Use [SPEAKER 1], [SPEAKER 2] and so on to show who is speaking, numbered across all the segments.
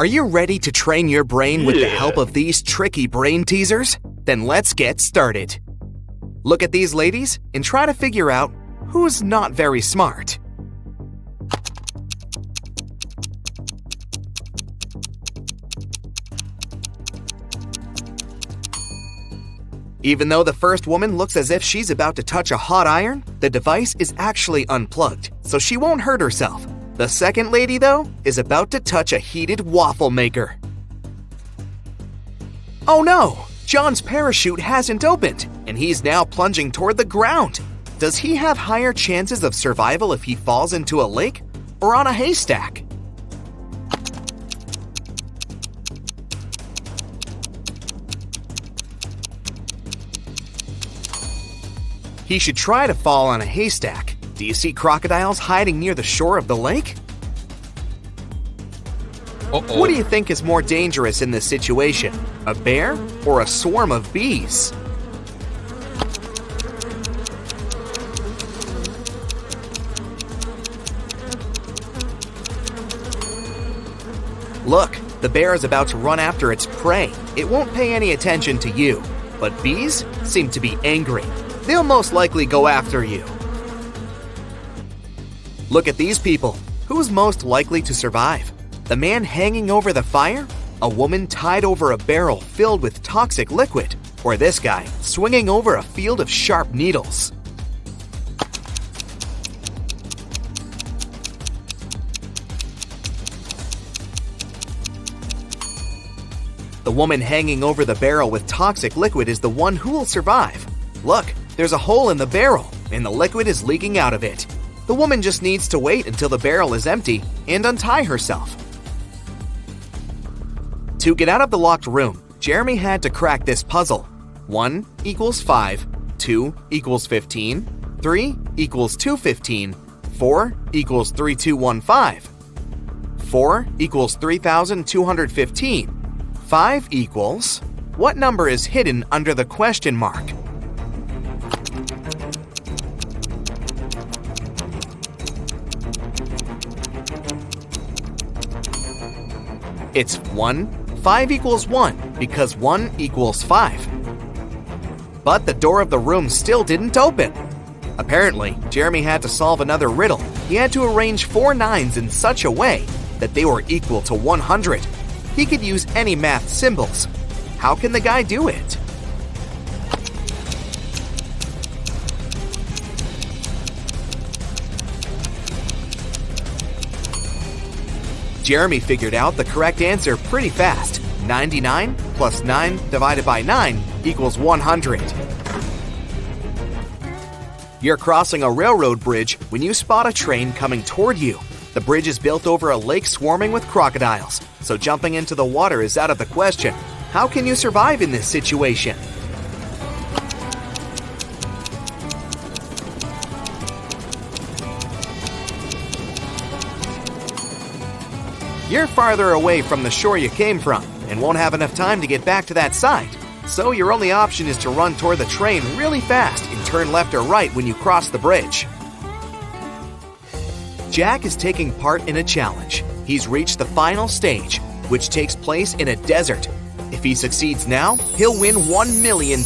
[SPEAKER 1] Are you ready to train your brain with the help of these tricky brain teasers? Then let's get started. Look at these ladies and try to figure out who's not very smart. Even though the first woman looks as if she's about to touch a hot iron, the device is actually unplugged, so she won't hurt herself. The second lady, though, is about to touch a heated waffle maker. Oh no! John's parachute hasn't opened, and he's now plunging toward the ground. Does he have higher chances of survival if he falls into a lake or on a haystack? He should try to fall on a haystack. Do you see crocodiles hiding near the shore of the lake? What do you think is more dangerous in this situation? A bear or a swarm of bees? Look, the bear is about to run after its prey. It won't pay any attention to you. But bees seem to be angry. They'll most likely go after you. Look at these people. Who's most likely to survive? The man hanging over the fire? A woman tied over a barrel filled with toxic liquid? Or this guy swinging over a field of sharp needles? The woman hanging over the barrel with toxic liquid is the one who will survive. Look, there's a hole in the barrel, and the liquid is leaking out of it. The woman just needs to wait until the barrel is empty and untie herself. To get out of the locked room, Jeremy had to crack this puzzle. 1 equals 5, 2 equals 15, 3 equals 215, 4 equals 3215, 4 equals 3215, 5 equals... What number is hidden under the question mark? It's 1. 5 equals 1 because 1 equals 5. But the door of the room still didn't open. Apparently, Jeremy had to solve another riddle. He had to arrange 4 9s in such a way that they were equal to 100. He could use any math symbols. How can the guy do it? Jeremy figured out the correct answer pretty fast. 99 plus 9 divided by 9 equals 100. You're crossing a railroad bridge when you spot a train coming toward you. The bridge is built over a lake swarming with crocodiles, so jumping into the water is out of the question. How can you survive in this situation? You're farther away from the shore you came from and won't have enough time to get back to that side. So your only option is to run toward the train really fast and turn left or right when you cross the bridge. Jack is taking part in a challenge. He's reached the final stage, which takes place in a desert. If he succeeds now, he'll win $1 million.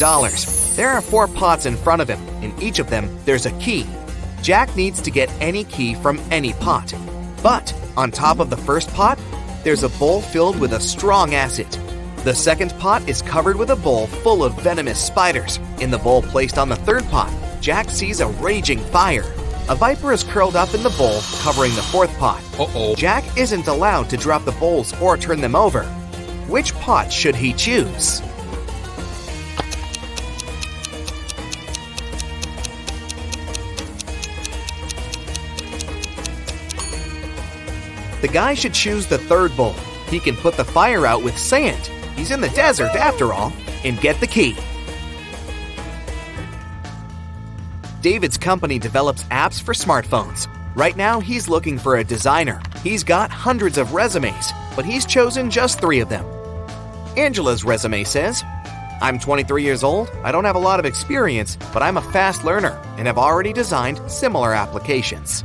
[SPEAKER 1] There are 4 pots in front of him. In each of them, there's a key. Jack needs to get any key from any pot. But on top of the first pot, there's a bowl filled with a strong acid. The second pot is covered with a bowl full of venomous spiders. In the bowl placed on the third pot, Jack sees a raging fire. A viper is curled up in the bowl, covering the fourth pot. Jack isn't allowed to drop the bowls or turn them over. Which pot should he choose? The guy should choose the third bowl. He can put the fire out with sand. He's in the desert after all, and get the key. David's company develops apps for smartphones. Right now, he's looking for a designer. He's got hundreds of resumes, but he's chosen just 3 of them. Angela's resume says, "I'm 23 years old, I don't have a lot of experience, but I'm a fast learner and have already designed similar applications."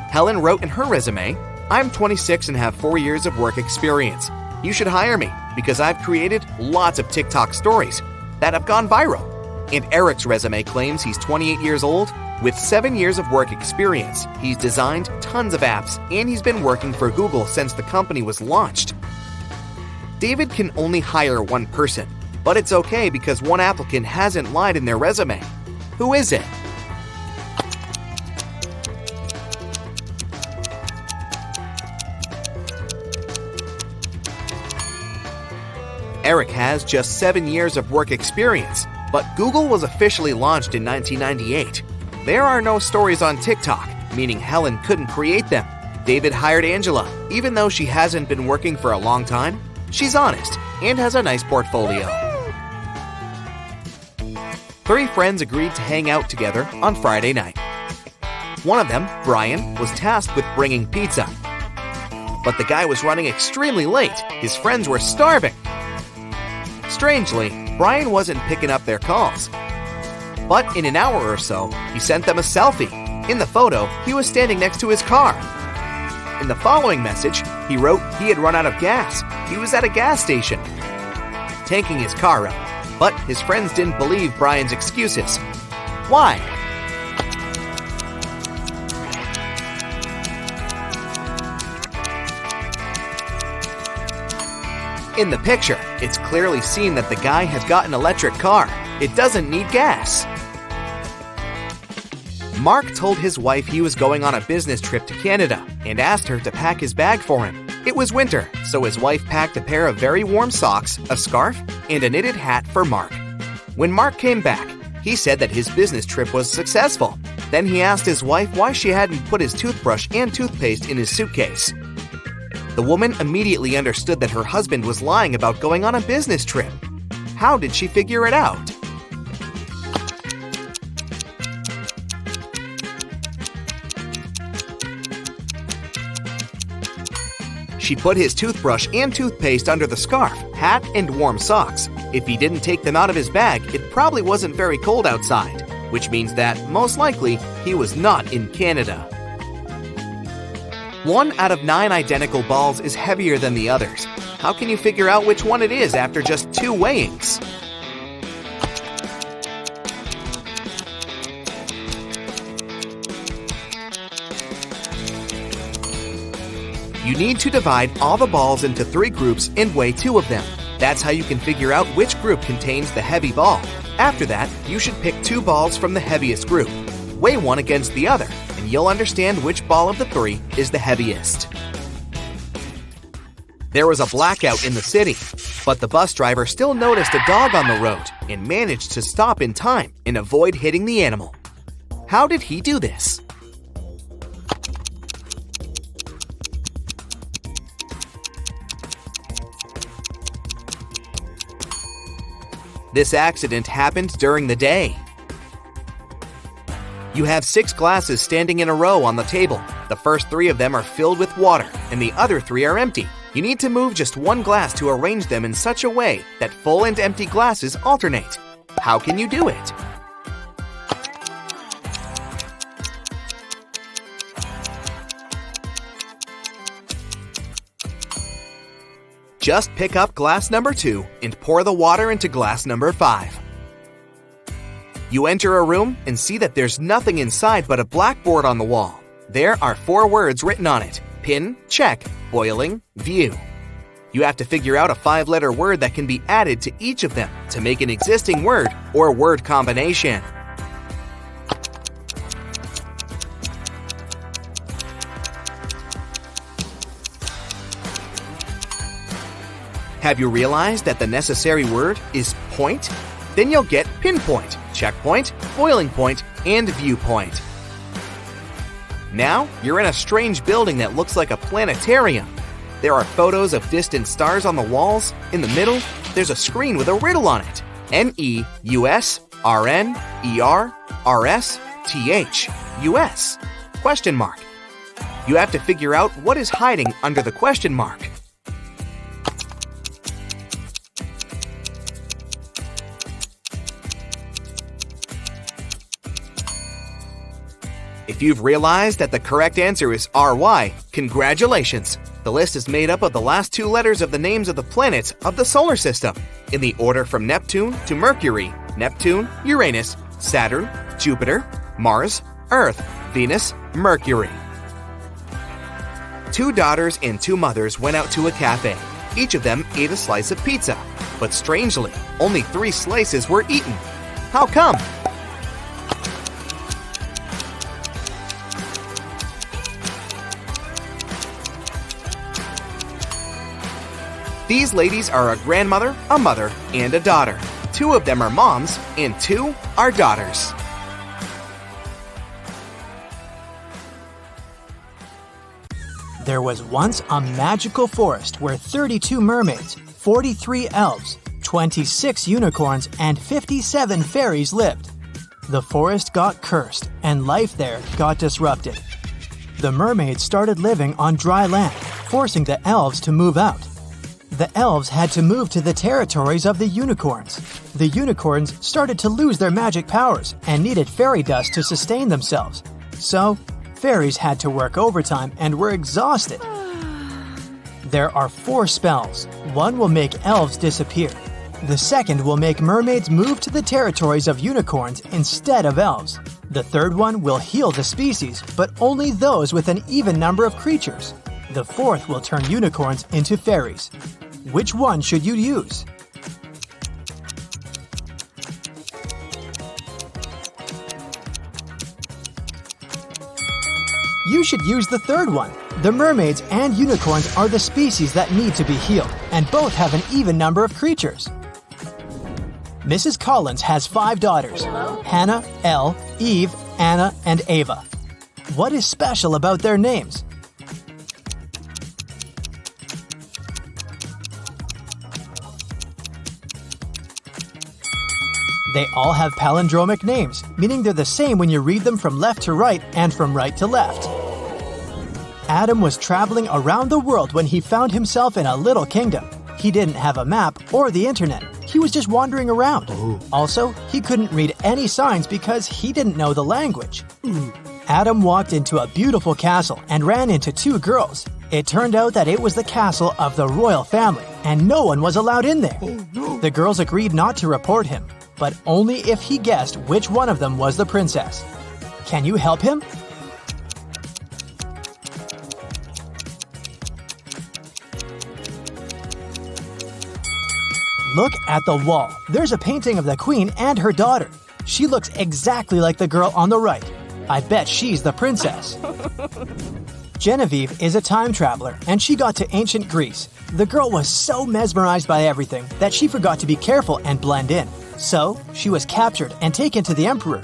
[SPEAKER 1] Helen wrote in her resume, I'm 26 and have 4 years of work experience. You should hire me because I've created lots of TikTok stories that have gone viral. And Eric's resume claims he's 28 years old with 7 years of work experience. He's designed tons of apps and he's been working for Google since the company was launched. David can only hire one person, but it's okay because one applicant hasn't lied in their resume. Who is it? Eric has just 7 years of work experience, but Google was officially launched in 1998. There are no stories on TikTok, meaning Helen couldn't create them. David hired Angela, even though she hasn't been working for a long time. She's honest and has a nice portfolio. 3 friends agreed to hang out together on Friday night. One of them, Brian, was tasked with bringing pizza. But the guy was running extremely late. His friends were starving. Strangely, Brian wasn't picking up their calls. But in an hour or so, he sent them a selfie. In the photo, he was standing next to his car. In the following message, he wrote he had run out of gas. He was at a gas station, tanking his car up. But his friends didn't believe Brian's excuses. Why? In the picture, it's clearly seen that the guy has got an electric car. It doesn't need gas. Mark told his wife he was going on a business trip to Canada and asked her to pack his bag for him. It was winter, so his wife packed a pair of very warm socks, a scarf, and a knitted hat for Mark. When Mark came back, he said that his business trip was successful. Then he asked his wife why she hadn't put his toothbrush and toothpaste in his suitcase. The woman immediately understood that her husband was lying about going on a business trip. How did she figure it out? She put his toothbrush and toothpaste under the scarf, hat, and warm socks. If he didn't take them out of his bag, it probably wasn't very cold outside, which means that, most likely, he was not in Canada. 1 out of 9 identical balls is heavier than the others. How can you figure out which one it is after just 2 weighings? You need to divide all the balls into 3 groups and weigh 2 of them. That's how you can figure out which group contains the heavy ball. After that, you should pick 2 balls from the heaviest group. Weigh one against the other, and you'll understand which ball of the 3 is the heaviest. There was a blackout in the city, but the bus driver still noticed a dog on the road and managed to stop in time and avoid hitting the animal. How did he do this? This accident happened during the day. You have 6 glasses standing in a row on the table. The first 3 of them are filled with water, and the other 3 are empty. You need to move just 1 glass to arrange them in such a way that full and empty glasses alternate. How can you do it? Just pick up glass number 2 and pour the water into glass number 5. You enter a room and see that there's nothing inside but a blackboard on the wall. There are 4 words written on it: pin, check, boiling, view. You have to figure out a 5-letter word that can be added to each of them to make an existing word or word combination. Have you realized that the necessary word is point? Then you'll get pinpoint, checkpoint, boiling point, and viewpoint. Now, you're in a strange building that looks like a planetarium. There are photos of distant stars on the walls. In the middle, there's a screen with a riddle on it. NEUSRNERRSTH question mark. You have to figure out what is hiding under the question mark. If you've realized that the correct answer is RY, congratulations! The list is made up of the last 2 letters of the names of the planets of the solar system, in the order from Neptune to Mercury, Neptune, Uranus, Saturn, Jupiter, Mars, Earth, Venus, Mercury. 2 daughters and 2 mothers went out to a cafe. Each of them ate a slice of pizza, but strangely, only 3 slices were eaten. How come? These ladies are a grandmother, a mother, and a daughter. 2 of them are moms, and 2 are daughters.
[SPEAKER 2] There was once a magical forest where 32 mermaids, 43 elves, 26 unicorns, and 57 fairies lived. The forest got cursed, and life there got disrupted. The mermaids started living on dry land, forcing the elves to move out. The elves had to move to the territories of the unicorns. The unicorns started to lose their magic powers and needed fairy dust to sustain themselves. So, fairies had to work overtime and were exhausted. There are 4 spells. One will make elves disappear. The second will make mermaids move to the territories of unicorns instead of elves. The third one will heal the species, but only those with an even number of creatures. The fourth will turn unicorns into fairies. Which one should you use? You should use the third one. The mermaids and unicorns are the species that need to be healed, and both have an even number of creatures. Mrs. Collins has 5 daughters: Hannah, Elle, Eve, Anna, and Ava. What is special about their names? They all have palindromic names, meaning they're the same when you read them from left to right and from right to left. Adam was traveling around the world when he found himself in a little kingdom. He didn't have a map or the internet. He was just wandering around. Also, he couldn't read any signs because he didn't know the language. Adam walked into a beautiful castle and ran into 2 girls. It turned out that it was the castle of the royal family, and no one was allowed in there. The girls agreed not to report him, but only if he guessed which one of them was the princess. Can you help him? Look at the wall. There's a painting of the queen and her daughter. She looks exactly like the girl on the right. I bet she's the princess. Genevieve is a time traveler, and she got to ancient Greece. The girl was so mesmerized by everything that she forgot to be careful and blend in. So, she was captured and taken to the emperor.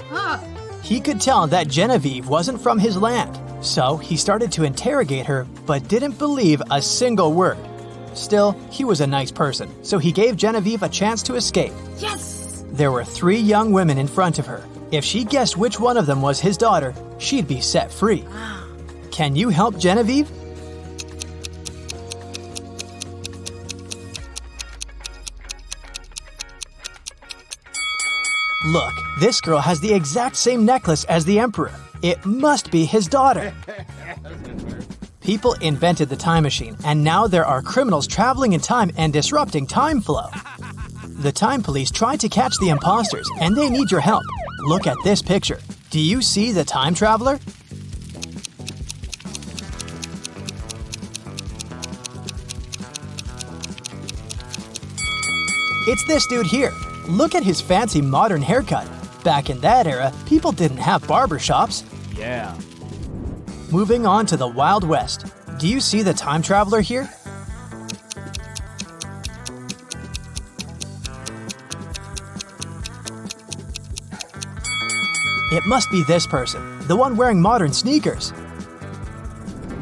[SPEAKER 2] He could tell that Genevieve wasn't from his land, so he started to interrogate her but didn't believe a single word. Still, he was a nice person, so he gave Genevieve a chance to escape.
[SPEAKER 3] Yes!
[SPEAKER 2] There were 3 young women in front of her. If she guessed which one of them was his daughter, she'd be set free. Can you help Genevieve? Look, this girl has the exact same necklace as the emperor. It must be his daughter. People invented the time machine, and now there are criminals traveling in time and disrupting time flow. The time police tried to catch the imposters, and they need your help. Look at this picture. Do you see the time traveler? It's this dude here. Look at his fancy modern haircut. Back in that era, people didn't have barber shops.
[SPEAKER 4] Yeah.
[SPEAKER 2] Moving on to the Wild West. Do you see the time traveler here? It must be this person, the one wearing modern sneakers.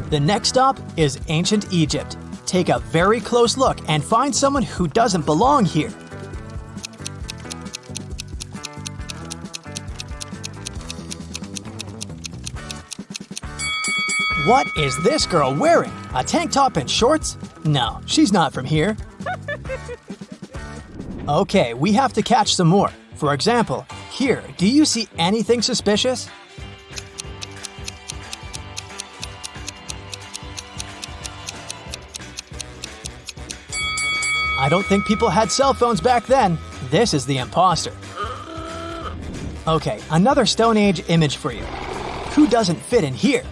[SPEAKER 2] The next stop is ancient Egypt. Take a very close look and find someone who doesn't belong here. What is this girl wearing? A tank top and shorts? No, she's not from here. Okay, we have to catch some more. For example, here, do you see anything suspicious? I don't think people had cell phones back then. This is the imposter. Okay, another Stone Age image for you. Who doesn't fit in here?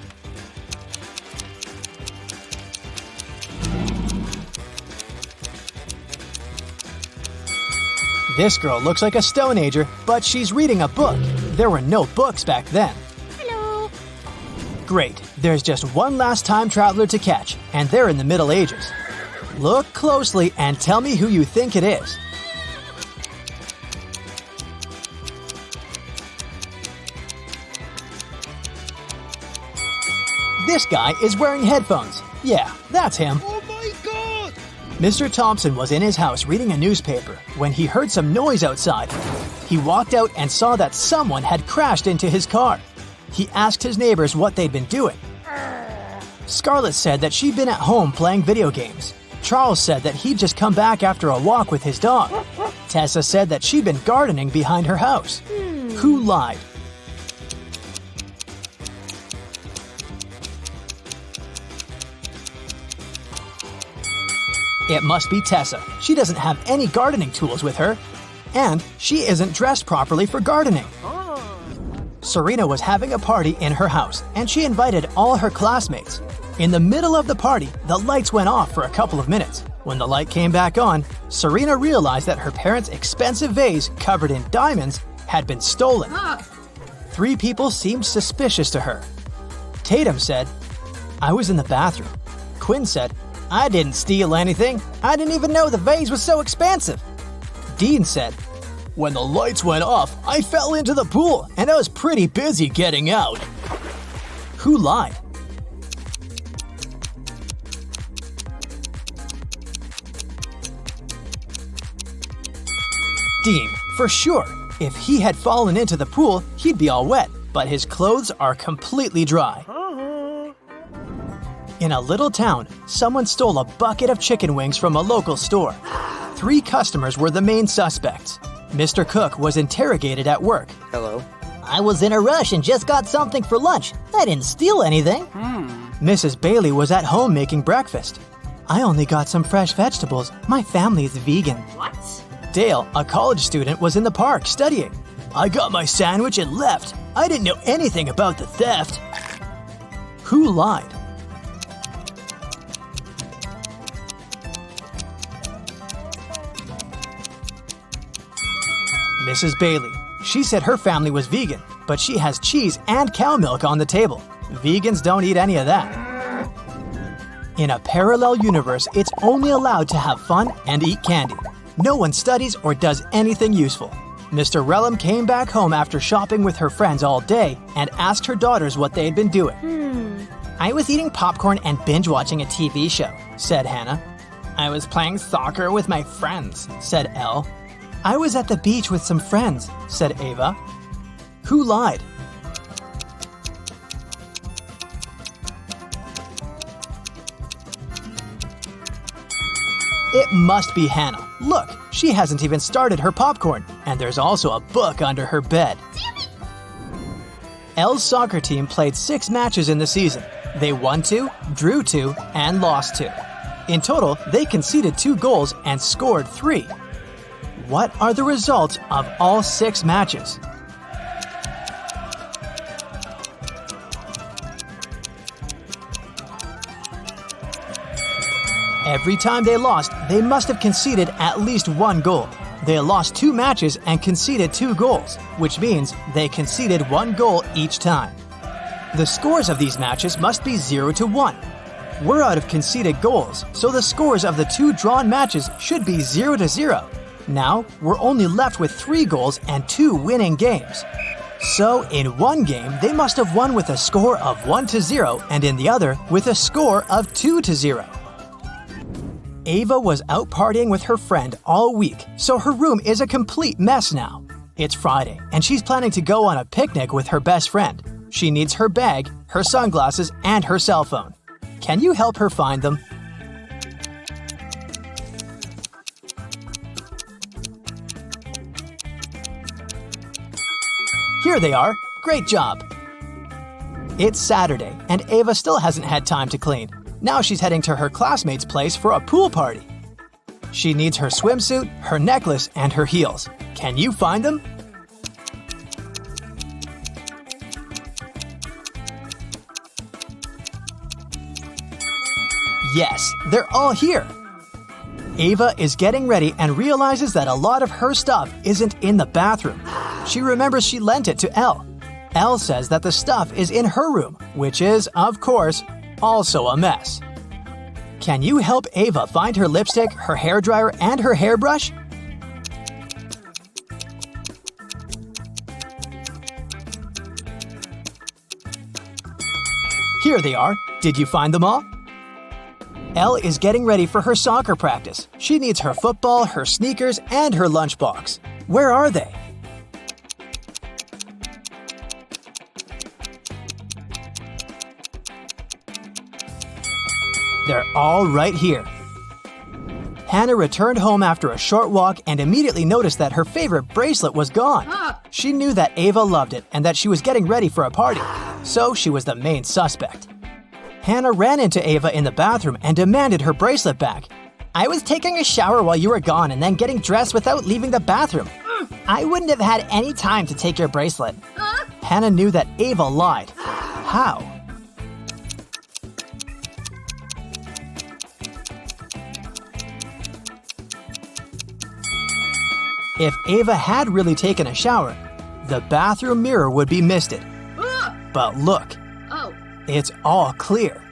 [SPEAKER 2] This girl looks like a Stone Ager, but she's reading a book. There were no books back then.
[SPEAKER 3] Hello.
[SPEAKER 2] Great, there's just one last time traveler to catch, and they're in the Middle Ages. Look closely and tell me who you think it is. This guy is wearing headphones. Yeah, that's him.
[SPEAKER 4] Oh my god!
[SPEAKER 2] Mr. Thompson was in his house reading a newspaper when he heard some noise outside. He walked out and saw that someone had crashed into his car. He asked his neighbors what they'd been doing. Scarlett said that she'd been at home playing video games. Charles said that he'd just come back after a walk with his dog. Tessa said that she'd been gardening behind her house. Who lied? It must be Tessa. She doesn't have any gardening tools with her. And she isn't dressed properly for gardening. Serena was having a party in her house, and she invited all her classmates. In the middle of the party, the lights went off for a couple of minutes. When the light came back on, Serena realized that her parents' expensive vase covered in diamonds had been stolen. 3 people seemed suspicious to her. Tatum said, "I was in the bathroom." Quinn said, "I didn't steal anything. I didn't even know the vase was so expensive." Dean said, "When the lights went off, I fell into the pool and I was pretty busy getting out." Who lied? Dean, for sure. If he had fallen into the pool, he'd be all wet, but his clothes are completely dry. In a little town, someone stole a bucket of chicken wings from a local store. 3 customers were the main suspects. Mr. Cook was interrogated at work.
[SPEAKER 4] Hello.
[SPEAKER 5] I was in a rush and just got something for lunch. I didn't steal anything.
[SPEAKER 2] Mrs. Bailey was at home making breakfast. I only got some fresh vegetables. My family is vegan.
[SPEAKER 3] What?
[SPEAKER 2] Dale, a college student, was in the park studying. I got my sandwich and left. I didn't know anything about the theft. Who lied? Mrs. Bailey. She said her family was vegan, but she has cheese and cow milk on the table. Vegans don't eat any of that. In a parallel universe, it's only allowed to have fun and eat candy. No one studies or does anything useful. Mr. Relham came back home after shopping with her friends all day and asked her daughters what they'd been doing. I was eating popcorn and binge-watching a TV show, said Hannah. I was playing soccer with my friends, said Elle. I was at the beach with some friends, said Ava. Who lied? It must be Hannah. Look, she hasn't even started her popcorn, and there's also a book under her bed. Elle's soccer team played 6 matches in the season. They won 2, drew 2, and lost 2. In total, they conceded 2 goals and scored 3. What are the results of all 6 matches? Every time they lost, they must have conceded at least 1 goal. They lost 2 matches and conceded 2 goals, which means they conceded 1 goal each time. The scores of these matches must be 0-1. We're out of conceded goals, so the scores of the 2 drawn matches should be 0-0. Now, we're only left with 3 goals and 2 winning games. So, in one game, they must have won with a score of 1-0, and in the other, with a score of 2-0. Ava was out partying with her friend all week, so her room is a complete mess now. It's Friday, and she's planning to go on a picnic with her best friend. She needs her bag, her sunglasses, and her cell phone. Can you help her find them? Here they are. Great job. It's Saturday, and Ava still hasn't had time to clean. Now she's heading to her classmate's place for a pool party. She needs her swimsuit, her necklace, and her heels. Can you find them? Yes, they're all here. Ava is getting ready and realizes that a lot of her stuff isn't in the bathroom. She remembers she lent it to Elle. Elle says that the stuff is in her room, which is, of course, also a mess. Can you help Ava find her lipstick, her hairdryer, and her hairbrush? Here they are. Did you find them all? Elle is getting ready for her soccer practice. She needs her football, her sneakers, and her lunchbox. Where are they? They're all right here. Hannah returned home after a short walk and immediately noticed that her favorite bracelet was gone. She knew that Ava loved it and that she was getting ready for a party, so she was the main suspect. Hannah ran into Ava in the bathroom and demanded her bracelet back.
[SPEAKER 5] I was taking a shower while you were gone and then getting dressed without leaving the bathroom. I wouldn't have had any time to take your bracelet.
[SPEAKER 2] Hannah knew that Ava lied. How? If Ava had really taken a shower, the bathroom mirror would be misted. But look, it's all clear.